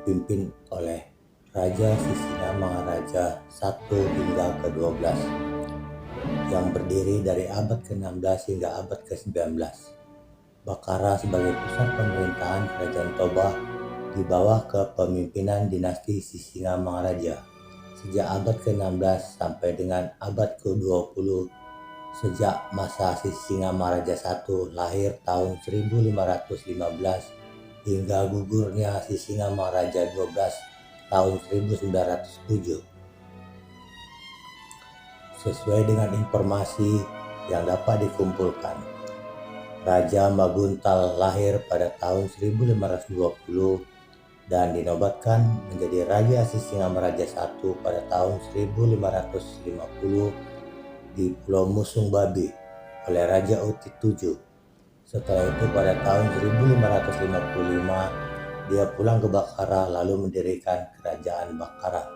dipimpin oleh Raja Sisingamangaraja I hingga ke-12 yang berdiri dari abad ke-16 hingga abad ke-19. Bakara sebagai pusat pemerintahan Kerajaan Toba di bawah kepemimpinan dinasti Sisingamangaraja sejak abad ke-16 sampai dengan abad ke-20. Sejak masa Sisingamangaraja I lahir tahun 1515 hingga gugurnya Sisingamangaraja XII tahun 1907. Sesuai dengan informasi yang dapat dikumpulkan, Raja Maguntal lahir pada tahun 1520 dan dinobatkan menjadi Raja Sisingamangaraja I pada tahun 1550 di Pulau Musung Babi oleh Raja Uti VII. Setelah itu pada tahun 1555 dia pulang ke Bakara lalu mendirikan Kerajaan Bakara.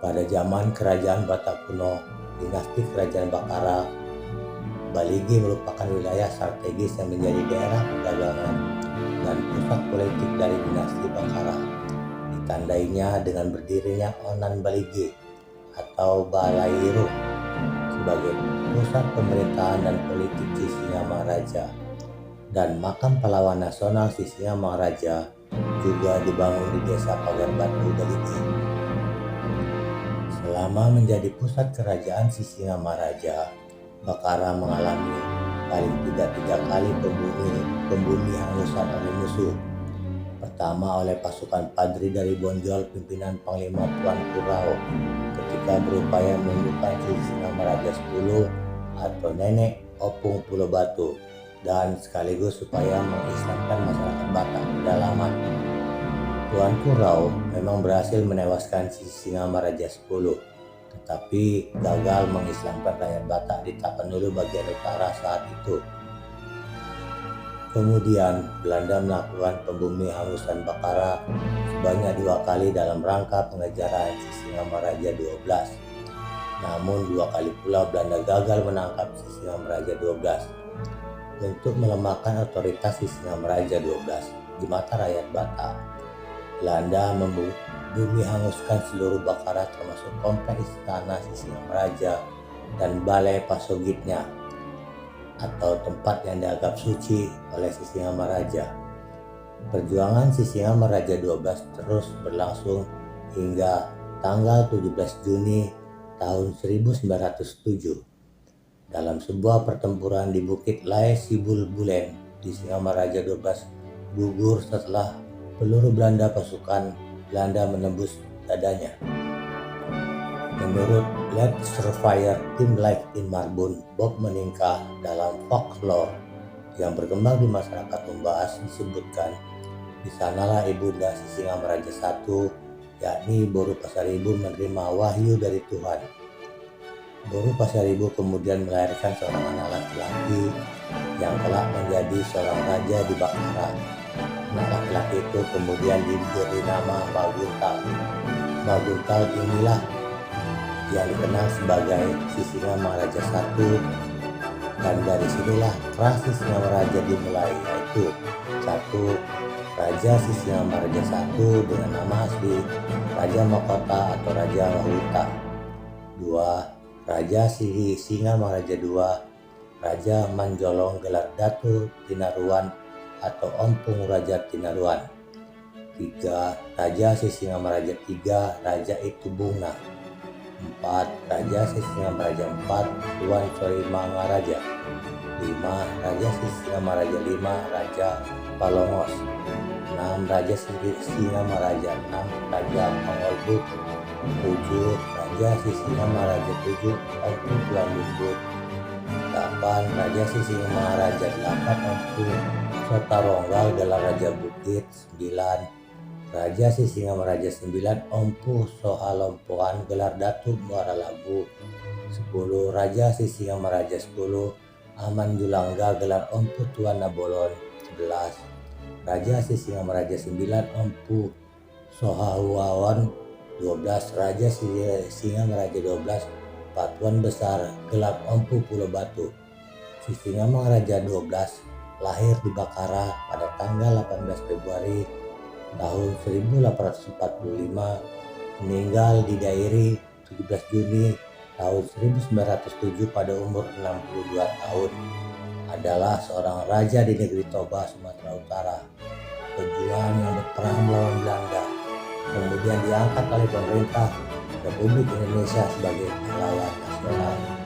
Pada zaman Kerajaan Batak kuno, dinasti Kerajaan Bakara, Baligi merupakan wilayah strategis yang menjadi daerah perdagangan dan pusat politik dari dinasti Bakara. Ditandainya dengan berdirinya Onan Baligi atau Balairung sebagai pusat pemerintahan dan politik Sisingamangaraja, dan makam pahlawan nasional Sisingamangaraja juga dibangun di desa Pagar Batu Baligi. Selama menjadi pusat kerajaan Sisingamangaraja, Bakara mengalami paling tidak 3 kali pembumi hangusan oleh musuh. Pertama oleh pasukan Padri dari Bonjol pimpinan Panglima Tuanku Rao ketika berupaya menundukkan Sisingamangaraja X atau Nenek Opung Pulau Batu dan sekaligus supaya mengislamkan masyarakat Batak pedalaman. Tuanku Rao memang berhasil menewaskan Sisingamangaraja X, tetapi gagal mengislamkan rakyat Batak di Tapanuli bagian utara saat itu. Kemudian Belanda melakukan pembumi hangusan Bakara sebanyak 2 kali dalam rangka pengejaran Sisingamangaraja XII. Namun 2 kali pula Belanda gagal menangkap Sisingamangaraja XII. Untuk melemahkan otoritas Sisingamangaraja XII di mata rakyat Batak, Belanda membumi hanguskan seluruh Bakara termasuk kompleks istana Sisingamangaraja dan balai pasogitnya atau tempat yang dianggap suci oleh Sisingamangaraja. Perjuangan Sisingamangaraja XII terus berlangsung hingga tanggal 17 Juni tahun 1907 dalam sebuah pertempuran di Bukit Lai Sibul Bulen. Sisingamangaraja XII gugur setelah peluru Belanda pasukan Belanda menembus dadanya. Menurut Let's Surveyor Tim Life in Marbun, Bob Meningka, dalam folklore yang berkembang di masyarakat Umbas disebutkan di sanalah ibunda Sisingamangaraja I, yakni Boru Pasaribu, menerima wahyu dari Tuhan. Boru Pasaribu kemudian melahirkan seorang anak laki-laki yang kelak menjadi seorang raja di Bakara. Anak laki-laki itu kemudian diberi nama Maguntal. Maguntal inilah yang dikenal sebagai Sisingamangaraja I, dan dari sinilah ras Sisingamangaraja dimulai, yaitu 1. Raja Sisingamangaraja I dengan nama asli Raja Mahkota atau Raja Wahuta. 2. Raja Sisingamangaraja II, Raja Manjolong gelar Datu Tinaruan atau Ompung Raja Tinaruan. 3. Raja Sisingamangaraja III, Raja Itubunga. 4. Raja Sisingamangaraja IV, Tuan Solimangaraja. 5. Raja Sisingamangaraja V, Raja Palongos. 6. Raja Sisingamangaraja VI, Raja Pangolbut. 7. Raja Sisingamangaraja VII, Empu Tuan Lumbut. 8. Raja Sisingamangaraja VIII, Empu Sotaronggal gelar Raja Bukit. 9. Raja Sisingamangaraja IX, Empu Sohalompoan gelar Datu Muara Labu. 10. Raja Sisingamangaraja X, Aman Julangga gelar Empu Tuan Nabolon. 11. Raja Sisingamangaraja IX, Empu Sohahuawan. 12. Raja Sisingamangaraja XII, Patuan Besar gelar Empu Pulau Batu. Sisingamangaraja XII lahir di Bakara pada tanggal 18 Februari tahun 1845, meninggal di Dairi 17 Juni tahun 1907 pada umur 62 tahun, adalah seorang raja di negeri Toba, Sumatera Utara, pejuang yang berperang melawan Belanda, kemudian diangkat oleh pemerintah Republik Indonesia sebagai pahlawan nasional.